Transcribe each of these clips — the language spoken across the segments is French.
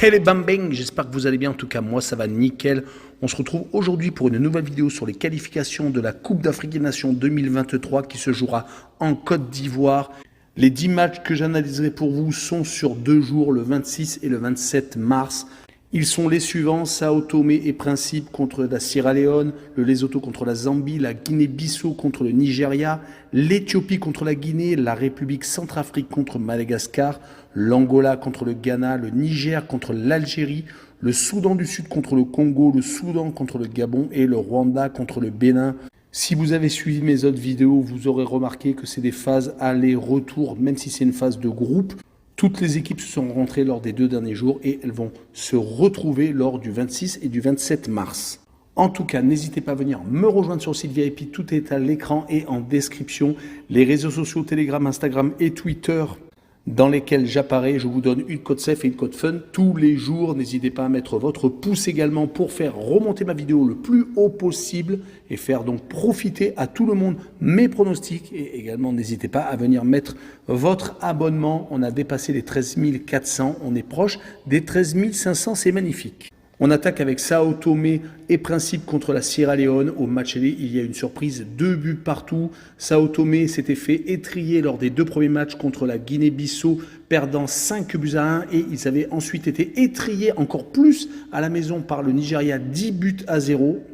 Hey les bambins, j'espère que vous allez bien, en tout cas moi ça va nickel. On se retrouve aujourd'hui pour une nouvelle vidéo sur les qualifications de la Coupe d'Afrique des Nations 2023 qui se jouera en Côte d'Ivoire. Les 10 matchs que j'analyserai pour vous sont sur 2 jours, le 26 et le 27 mars. Ils sont les suivants: Sao Tomé et Principe contre la Sierra Leone, le Lesotho contre la Zambie, la Guinée-Bissau contre le Nigeria, l'Éthiopie contre la Guinée, la République Centrafrique contre Madagascar, l'Angola contre le Ghana, le Niger contre l'Algérie, le Soudan du Sud contre le Congo, le Soudan contre le Gabon et le Rwanda contre le Bénin. Si vous avez suivi mes autres vidéos, vous aurez remarqué que c'est des phases aller-retour, même si c'est une phase de groupe. Toutes les équipes se sont rentrées lors des 2 derniers jours et elles vont se retrouver lors du 26 et du 27 mars. En tout cas, n'hésitez pas à venir me rejoindre sur le site VIP, tout est à l'écran et en description. Les réseaux sociaux, Telegram, Instagram et Twitter dans lesquels j'apparais. Je vous donne une code safe et une code fun tous les jours. N'hésitez pas à mettre votre pouce également pour faire remonter ma vidéo le plus haut possible et faire donc profiter à tout le monde mes pronostics. Et également, n'hésitez pas à venir mettre votre abonnement. On a dépassé les 13 400. On est proche des 13 500. C'est magnifique. On attaque avec Sao Tomé et Principe contre la Sierra Leone. Au match aller, il y a une surprise, 2 buts partout. Sao Tomé s'était fait étriller lors des 2 premiers matchs contre la Guinée-Bissau, perdant 5 buts à 1. Et ils avaient ensuite été étrillés encore plus à la maison par le Nigeria, 10 buts à 0.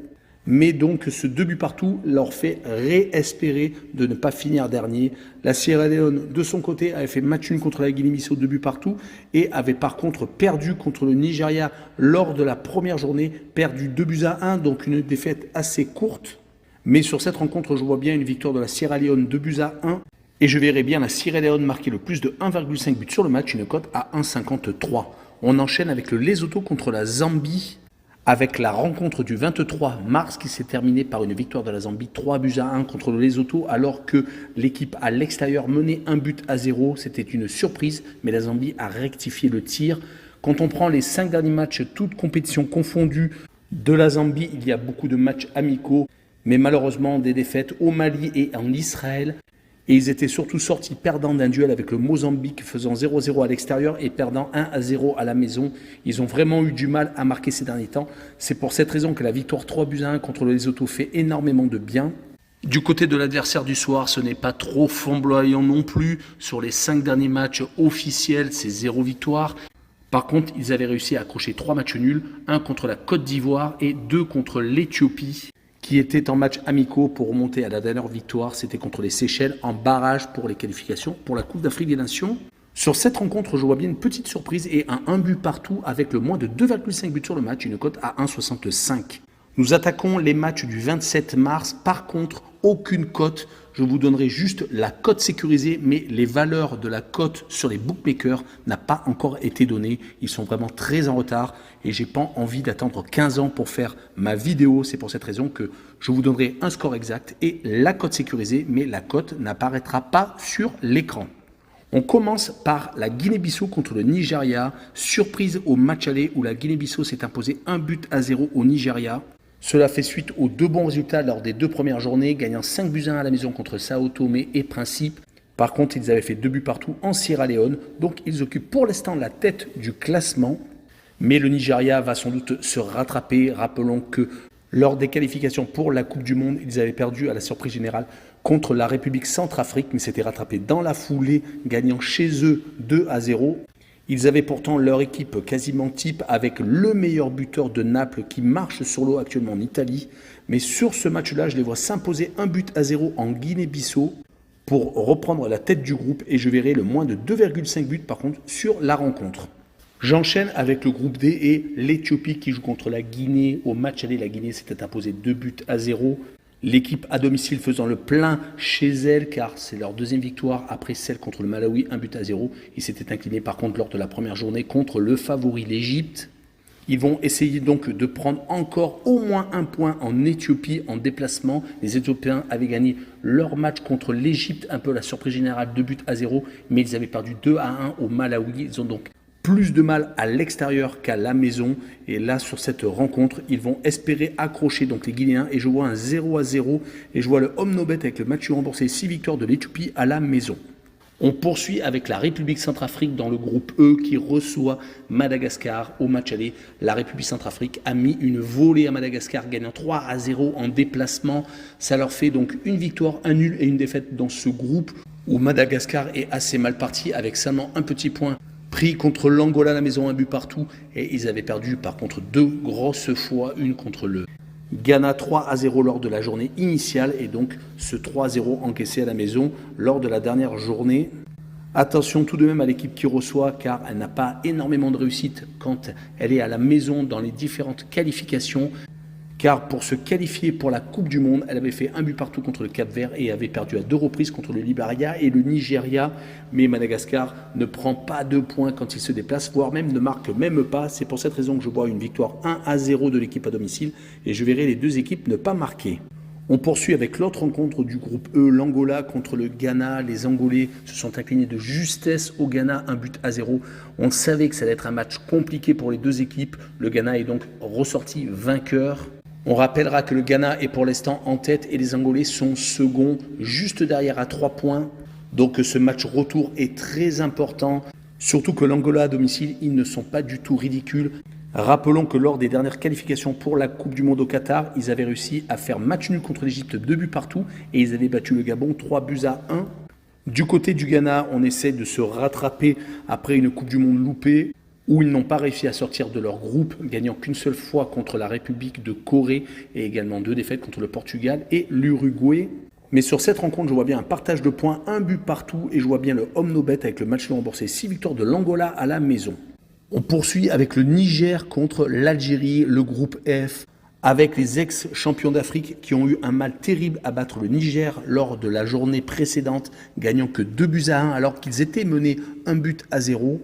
Mais donc ce 2 buts partout leur fait réespérer de ne pas finir dernier. La Sierra Leone, de son côté, avait fait match nul contre la Guinée-Bissau, 2 buts partout, et avait par contre perdu contre le Nigeria lors de la première journée, perdu 2 buts à 1, donc une défaite assez courte. Mais sur cette rencontre, je vois bien une victoire de la Sierra Leone, 2 buts à 1, et je verrai bien la Sierra Leone marquer le plus de 1,5 buts sur le match, une cote à 1,53. On enchaîne avec le Lesotho contre la Zambie, avec la rencontre du 23 mars qui s'est terminée par une victoire de la Zambie, 3 buts à 1 contre le Lesotho, alors que l'équipe à l'extérieur menait 1 but à 0. C'était une surprise, mais la Zambie a rectifié le tir. Quand on prend les 5 derniers matchs, toutes compétitions confondues de la Zambie, il y a beaucoup de matchs amicaux, mais malheureusement des défaites au Mali et en Israël. Et ils étaient surtout sortis perdants d'un duel avec le Mozambique, faisant 0-0 à l'extérieur et perdant 1-0 à la maison. Ils ont vraiment eu du mal à marquer ces derniers temps. C'est pour cette raison que la victoire 3 buts à 1 contre le Lesotho fait énormément de bien. Du côté de l'adversaire du soir, ce n'est pas trop flamboyant non plus. Sur les 5 derniers matchs officiels, c'est 0 victoire. Par contre, ils avaient réussi à accrocher 3 matchs nuls, 1 contre la Côte d'Ivoire et 2 contre l'Éthiopie, qui était en match amicaux pour remonter à la dernière victoire. C'était contre les Seychelles en barrage pour les qualifications pour la Coupe d'Afrique des Nations. Sur cette rencontre, je vois bien une petite surprise et un but partout avec le moins de 2,5 buts sur le match, une cote à 1,65. Nous attaquons les matchs du 27 mars. Par contre, aucune cote. Je vous donnerai juste la cote sécurisée, mais les valeurs de la cote sur les bookmakers n'ont pas encore été données. Ils sont vraiment très en retard et j'ai pas envie d'attendre 15 ans pour faire ma vidéo. C'est pour cette raison que je vous donnerai un score exact et la cote sécurisée, mais la cote n'apparaîtra pas sur l'écran. On commence par la Guinée-Bissau contre le Nigeria. Surprise au match aller où la Guinée-Bissau s'est imposée 1 but à 0 au Nigeria. Cela fait suite aux 2 bons résultats lors des 2 premières journées, gagnant 5 buts à 1 à la maison contre Sao Tomé et Principe. Par contre, ils avaient fait 2 buts partout en Sierra Leone, donc ils occupent pour l'instant la tête du classement. Mais le Nigeria va sans doute se rattraper. Rappelons que lors des qualifications pour la Coupe du Monde, ils avaient perdu à la surprise générale contre la République Centrafrique, mais s'étaient rattrapés dans la foulée, gagnant chez eux 2 à 0. Ils avaient pourtant leur équipe quasiment type avec le meilleur buteur de Naples qui marche sur l'eau actuellement en Italie. Mais sur ce match-là, je les vois s'imposer 1 but à 0 en Guinée-Bissau pour reprendre la tête du groupe et je verrai le moins de 2,5 buts par contre sur la rencontre. J'enchaîne avec le groupe D et l'Éthiopie qui joue contre la Guinée. Au match aller, la Guinée s'était imposée 2 buts à 0. L'équipe à domicile faisant le plein chez elle, car c'est leur 2e victoire après celle contre le Malawi, 1 but à 0. Ils s'étaient inclinés par contre lors de la première journée contre le favori, l'Égypte. Ils vont essayer donc de prendre encore au moins 1 point en Éthiopie en déplacement. Les Éthiopiens avaient gagné leur match contre l'Égypte, un peu la surprise générale, 2 buts à 0. Mais ils avaient perdu 2 à 1 au Malawi. Ils ont donc plus de mal à l'extérieur qu'à la maison. Et là, sur cette rencontre, ils vont espérer accrocher donc les Guinéens. Et je vois un 0 à 0. Et je vois le Home No Bet avec le match remboursé, 6 victoires de l'Éthiopie à la maison. On poursuit avec la République Centrafrique dans le groupe E qui reçoit Madagascar au match aller. La République Centrafrique a mis une volée à Madagascar, gagnant 3-0 en déplacement. Ça leur fait donc une victoire, un nul et une défaite dans ce groupe où Madagascar est assez mal parti avec seulement un petit point pris contre l'Angola à la maison, un but partout. Et ils avaient perdu par contre 2 grosses fois, une contre le Ghana 3-0 lors de la journée initiale et donc ce 3-0 encaissé à la maison lors de la dernière journée. Attention tout de même à l'équipe qui reçoit car elle n'a pas énormément de réussite quand elle est à la maison dans les différentes qualifications. Car pour se qualifier pour la Coupe du Monde, elle avait fait un but partout contre le Cap-Vert et avait perdu à 2 reprises contre le Libéria et le Nigeria. Mais Madagascar ne prend pas 2 points quand il se déplace, voire même ne marque même pas. C'est pour cette raison que je vois une victoire 1-0 de l'équipe à domicile et je verrai les 2 équipes ne pas marquer. On poursuit avec l'autre rencontre du groupe E, l'Angola contre le Ghana. Les Angolais se sont inclinés de justesse au Ghana, 1-0. On savait que ça allait être un match compliqué pour les 2 équipes. Le Ghana est donc ressorti vainqueur. On rappellera que le Ghana est pour l'instant en tête et les Angolais sont seconds, juste derrière à 3 points. Donc ce match retour est très important, surtout que l'Angola à domicile, ils ne sont pas du tout ridicules. Rappelons que lors des dernières qualifications pour la Coupe du Monde au Qatar, ils avaient réussi à faire match nul contre l'Égypte, 2 buts partout, et ils avaient battu le Gabon 3-1. Du côté du Ghana, on essaie de se rattraper après une Coupe du Monde loupée, où ils n'ont pas réussi à sortir de leur groupe, gagnant qu'une seule fois contre la République de Corée et également 2 défaites contre le Portugal et l'Uruguay. Mais sur cette rencontre, je vois bien un partage de points, un but partout et je vois bien le home no bet avec le match remboursé, 6 victoires de l'Angola à la maison. On poursuit avec le Niger contre l'Algérie, le groupe F, avec les ex-champions d'Afrique qui ont eu un mal terrible à battre le Niger lors de la journée précédente, gagnant que 2-1 alors qu'ils étaient menés 1-0.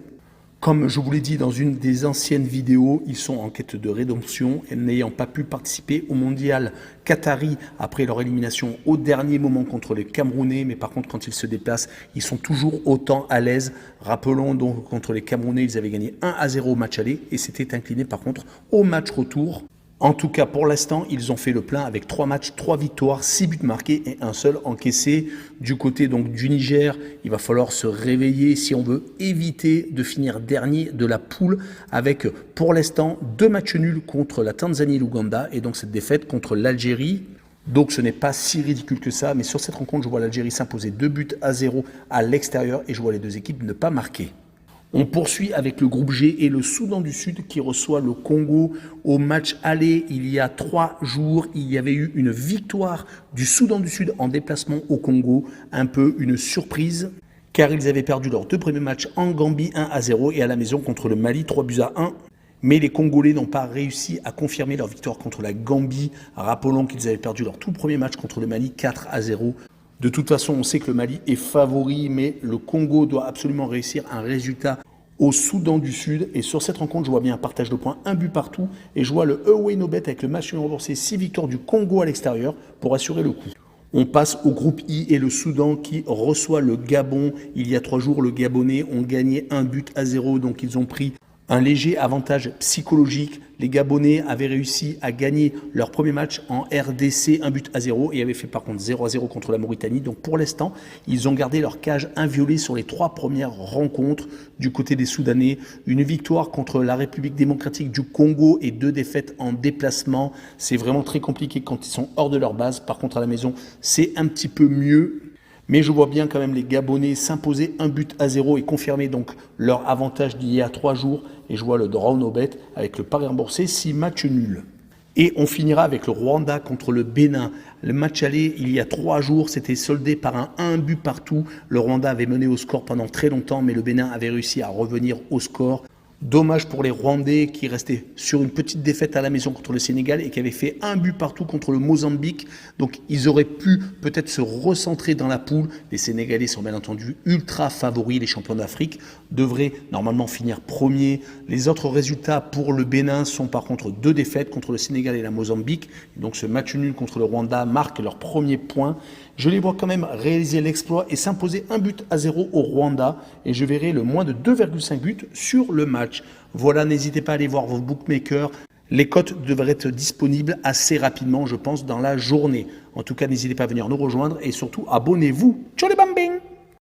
Comme je vous l'ai dit dans une des anciennes vidéos, ils sont en quête de rédemption et n'ayant pas pu participer au mondial qatari après leur élimination au dernier moment contre les Camerounais. Mais par contre, quand ils se déplacent, ils sont toujours autant à l'aise. Rappelons donc contre les Camerounais, ils avaient gagné 1-0 au match aller et s'étaient inclinés par contre au match retour. En tout cas, pour l'instant, ils ont fait le plein avec 3 matchs, 3 victoires, 6 buts marqués et un seul encaissé. Du côté donc du Niger, il va falloir se réveiller si on veut éviter de finir dernier de la poule avec, pour l'instant, 2 matchs nuls contre la Tanzanie et l'Ouganda et donc cette défaite contre l'Algérie. Donc ce n'est pas si ridicule que ça, mais sur cette rencontre, je vois l'Algérie s'imposer 2-0 à l'extérieur et je vois les 2 équipes ne pas marquer. On poursuit avec le groupe G et le Soudan du Sud qui reçoit le Congo au match aller. Il y a 3 jours, il y avait eu une victoire du Soudan du Sud en déplacement au Congo. Un peu une surprise car ils avaient perdu leurs 2 premiers matchs en Gambie 1-0 et à la maison contre le Mali 3-1. Mais les Congolais n'ont pas réussi à confirmer leur victoire contre la Gambie. Rappelons qu'ils avaient perdu leur tout premier match contre le Mali 4-0. De toute façon, on sait que le Mali est favori, mais le Congo doit absolument réussir un résultat au Soudan du Sud. Et sur cette rencontre, je vois bien un partage de points, un but partout. Et je vois le away no bet avec le match remboursé, 6 victoires du Congo à l'extérieur pour assurer le coup. On passe au groupe I et le Soudan qui reçoit le Gabon. Il y a 3 jours, le Gabonais ont gagné 1-0, donc ils ont pris un léger avantage psychologique. Les Gabonais avaient réussi à gagner leur premier match en RDC 1-0 et avaient fait par contre 0-0 contre la Mauritanie. Donc pour l'instant, ils ont gardé leur cage inviolée sur les 3 premières rencontres du côté des Soudanais. Une victoire contre la République démocratique du Congo et 2 défaites en déplacement. C'est vraiment très compliqué quand ils sont hors de leur base. Par contre, à la maison, c'est un petit peu mieux. Mais je vois bien quand même les Gabonais s'imposer 1-0 et confirmer donc leur avantage d'il y a 3 jours. Et je vois le draw no bet avec le pari remboursé, 6 matchs nuls. Et on finira avec le Rwanda contre le Bénin. Le match aller, il y a 3 jours, c'était soldé par un but partout. Le Rwanda avait mené au score pendant très longtemps, mais le Bénin avait réussi à revenir au score. Dommage pour les Rwandais qui restaient sur une petite défaite à la maison contre le Sénégal et qui avaient fait un but partout contre le Mozambique. Donc ils auraient pu peut-être se recentrer dans la poule. Les Sénégalais sont bien entendu ultra favoris. Les champions d'Afrique devraient normalement finir premiers. Les autres résultats pour le Bénin sont par contre 2 défaites contre le Sénégal et la Mozambique. Et donc ce match nul contre le Rwanda marque leur premier point. Je les vois quand même réaliser l'exploit et s'imposer 1-0 au Rwanda. Et je verrai le moins de 2,5 buts sur le match. Voilà, n'hésitez pas à aller voir vos bookmakers. Les cotes devraient être disponibles assez rapidement, je pense, dans la journée. En tout cas, n'hésitez pas à venir nous rejoindre et surtout, abonnez-vous. Ciao les